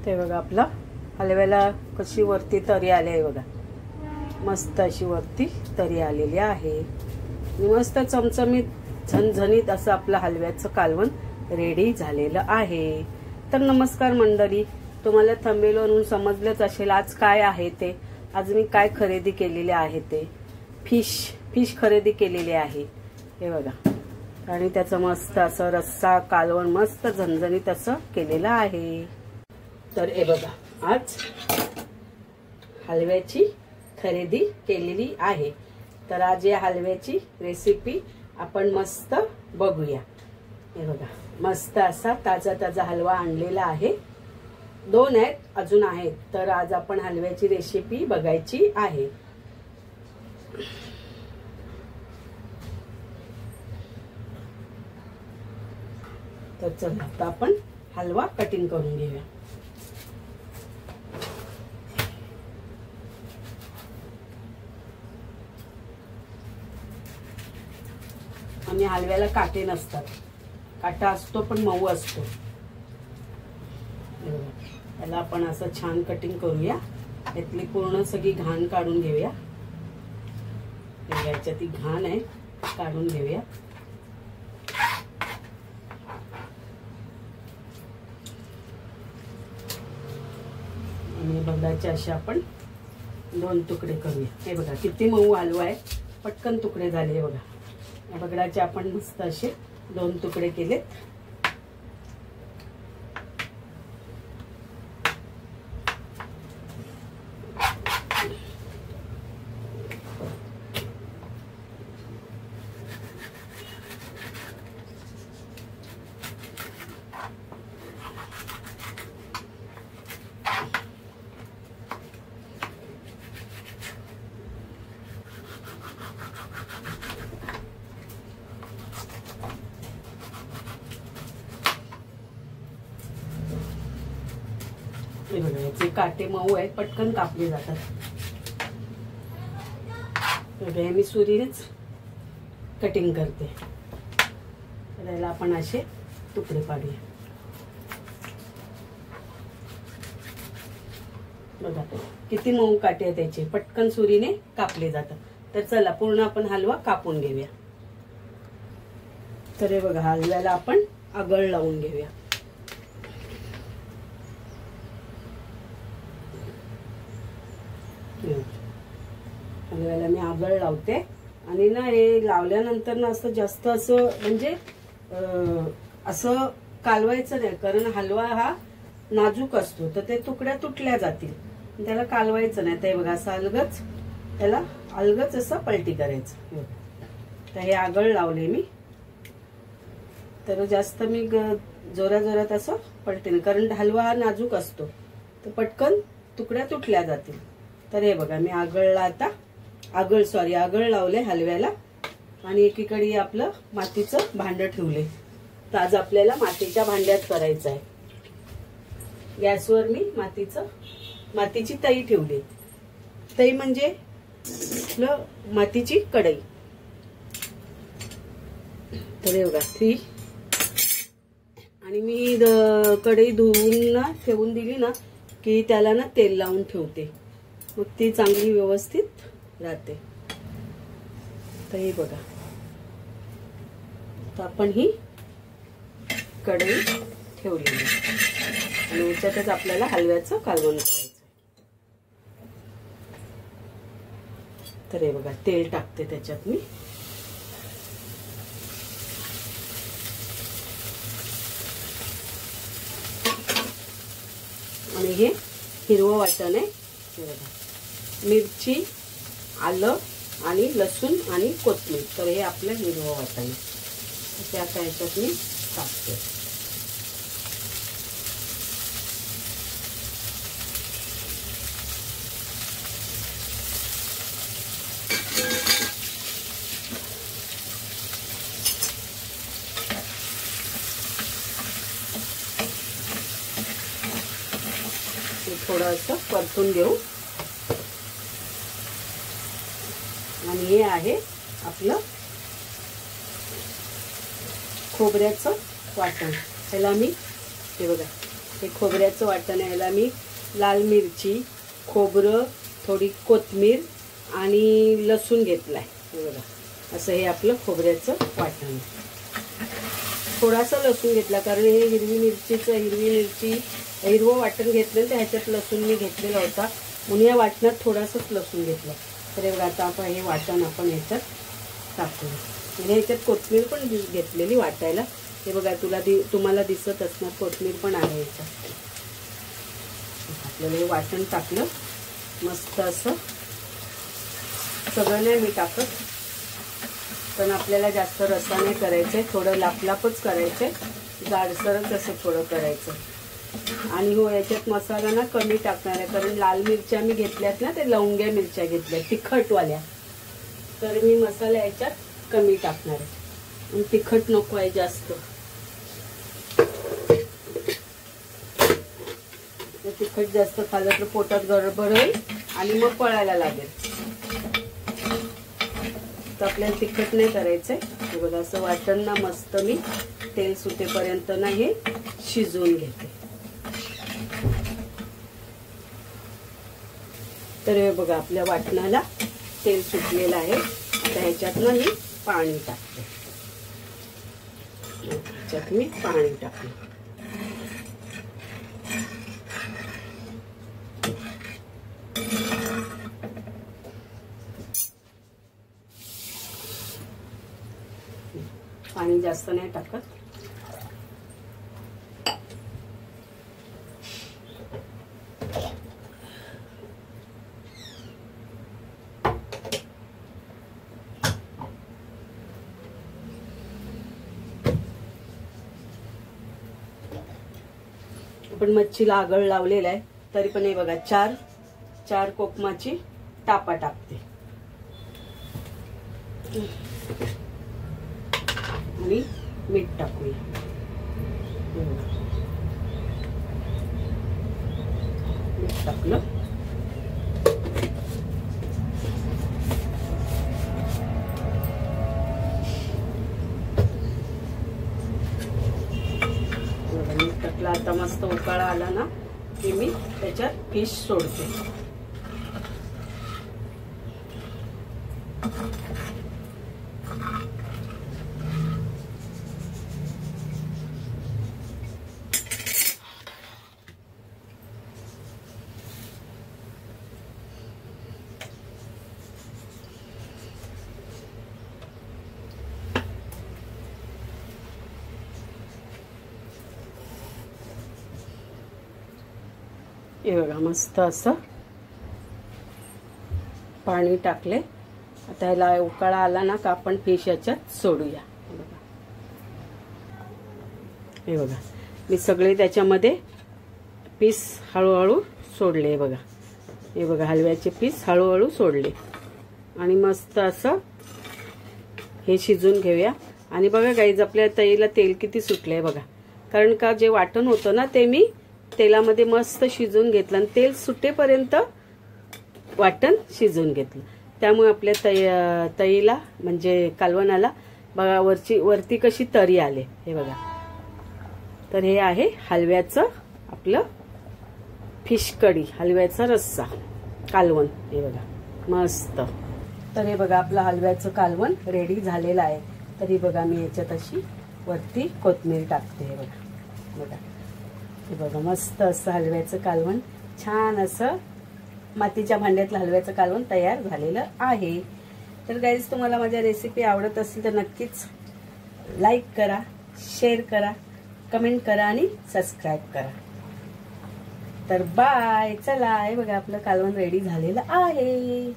ते बघा आपला हलव्याला कशी वरती तरी आली आहे बघा, मस्त अशी वरती तरी आलेली आहे आणि मस्त चमचमीत झणझणीत असं आपलं हलव्याचं कालवण रेडी झालेलं आहे। तर नमस्कार मंडळी, तुम्हाला थंबनेलवरून समजलंच असेल आज काय आहे ते। आज मी काय खरेदी केलेले आहे ते फिश खरेदी केलेली आहे हे बघा, आणि त्याचं मस्त असं रस्सा कालवण मस्त झणझणीत असं केलेलं आहे। तर हे बघा आज हलव्याची खरेदी केलेली आहे। तर आज या हलव्याची रेसिपी आपण मस्त बघूया। हे बघा मस्त असा ताजा ताजा हलवा आणलेला आहे, 2 आहेत अजून आहेत। तर आज आपण हलव्याची रेसिपी बघायची आहे। तर चला आता आपण हलवा कटिंग करून घेऊया। आणि हलव्याला काटे नसतात, काटा असतो पण मऊ असतो। याला आपण असं छान कटिंग करूया, यातली पूर्ण सगळी घाण काढून घेऊया। याच्यात ती घाण आहे काढून घेऊया। आणि बघायचे असे आपण 2 तुकडे करूया। हे बघा किती मऊ हलवा आहे, पटकन तुकडे झाले बघा। या बगडाचे आपण मस्त असे 2 तुकडे केलेत। हे बघा याचे काटे मऊ आहेत, पटकन कापले जातात। बघा मी सुरीनेच कटिंग करते। तर याला आपण असे तुकडे पाडूया। बघा किती मऊ काटे आहेत त्याचे, पटकन सुरीने कापले जातात। तर चला पूर्ण आपण हलवा कापून घेऊया। तर हे बघा हलव्याला आपण आगळ लावून घेऊया। हलव्याला मी आगळ लावते आणि ना हे लावल्यानंतर ना असं जास्त असं म्हणजे असं कालवायचं नाही, कारण हलवा हा नाजूक असतो तर ते तुकड्या तुटल्या जातील, त्याला कालवायचं नाही। तर बघा असं अलगच त्याला अलगच असं पलटी करायचं। तर हे आगळ लावले मी, तर जास्त मी जोरात असं पलटी नाही, कारण हलवा हा नाजूक असतो तर पटकन तुकड्या तुटल्या जातील। तर हे बघा मी आगळ लावले हलव्याला, आणि एकीकडे आपलं मातीचं भांड ठेवले। तर आज आपल्याला मातीच्या भांड्यात करायचं आहे। गॅसवर मी मातीची तई ठेवली। तई म्हणजे मातीची कढई। तर हे बघा आणि मी कढई धुवून ना ठेवून दिली ना की त्याला ना तेल लावून ठेवते, मग ती चांगली व्यवस्थित राहते। तर हे बघा तर आपण ही कढई ठेवलेली आणि याच्यातच आपल्याला हलव्याचं कालवण करायचं। तर हे बघा तेल टाकते त्याच्यात मी। आणि हे हिरवं वाटण आहे, मिरची, आलं आणि लसूण आणि कोथिंबीर। तर हे आपलं हिरवं वाटण आहे, त्या याच्यात मी टाकते। थोडं असं परतून घेऊ। आणि हे आहे आपलं खोबऱ्याचं वाटण। त्याला मी हे बघा हे खोबऱ्याचं वाटण आहे. याला मी लाल मिरची, खोबरं, थोडी कोथिंबीर आणि लसूण घेतलाय. हे बघा, असं हे आपलं खोबऱ्याचं वाटण आहे. थोडासा लसूण घेतला कारण हे हिरवी मिरची हिरवं वाटण घेतलं तर ह्याच्यात लसूण मी घेतलेला होता म्हणून या वाटणात थोडासाच लसूण घेतला. तर बघा आता आपण हे वाटण आपण ह्याच्यात टाकू. म्हणजे ह्याच्यात कोथिंबीर पण घेतलेली वाटायला. हे बघा तुम्हाला दिसत असणार कोथिंबीर पण आहे ह्याच्यात. आपल्याला हे वाटण टाकलं मस्त असं. सगळं नाही मी टाकत पण आपल्याला जास्त रस्सा नाही करायचंय, थोडं लापलापच करायचंय, जाडसरच असं थोडं करायचं. आणि हो याच्यात मसाला ना कमी टाकणार आहे कारण लाल मिरच्या मी घेतल्यात ना, ते लवंग्या मिरच्या घेतल्या तिखटवाल्या, तर मी मसाला याच्यात कमी टाकणार आहे. तिखट नको आहे जास्त. तिखट जास्त खाल्लं तर पोटात गडबड होईल आणि मग पळायला लागेल. तर आपल्याला तिखट नाही करायचंय. हे बघा असं वाटण ना मस्त मी तेल सुटेपर्यंत ना हे शिजवून घेते. तर हे बघा आपल्या वाटणाला तेल सुटलेलं आहे. आता ह्याच्यात ना मी पाणी टाकते. ह्याच्यात मी पाणी टाकते. पाणी जास्त नाही टाकत. आपण मच्छीला आगळ लावलेला आहे तरी पण हे बघा चार कोकमाची टापा टाकते आणि मीठ टाकूया. मीठ टाकलं. मीठ टाकलं. आता मस्त उकाळा आला ना की मी त्याच्यात फिश सोडते. हे बघा मस्त असं पाणी टाकले. आता ह्याला उकाळा आला ना का आपण फिश याच्यात सोडूया. हे बघा मी सगळे त्याच्यामध्ये पीस हळूहळू सोडले. हे बघा, हे बघा हलव्याचे पीस हळूहळू सोडले आणि मस्त असं हे शिजून घेऊया. आणि बघा गाईज आपल्या तईला तेल किती सुटलंय बघा, कारण का जे वाटण होतं ना ते मी तेलामध्ये मस्त शिजून घेतलं आणि तेल सुटेपर्यंत वाटण शिजून घेतलं. त्यामुळे आपल्या तईला म्हणजे कालवणाला बघा वरती कशी तरी आले. हे बघा, तर हे आहे हलव्याचं आपलं फिश कढी, हलव्याचा रस्सा कालवण. हे बघा मस्त. तर हे बघा आपलं हलव्याचं कालवण रेडी झालेलं आहे. तरी बघा मी याच्यात अशी वरती कोथिंबीर टाकते. हे बघा बघा, हे बघा मस्त असं हलव्याचं कालवण, छान असं मातीच्या भांड्यातलं हलव्याचं कालवण तयार झालेलं आहे. तर गाईज तुम्हाला माझ्या रेसिपी आवडत असेल तर नक्कीच लाईक करा, शेअर करा, कमेंट करा आणि सबस्क्राईब करा. तर बाय. चला, हे बघा आपलं कालवण रेडी झालेलं आहे.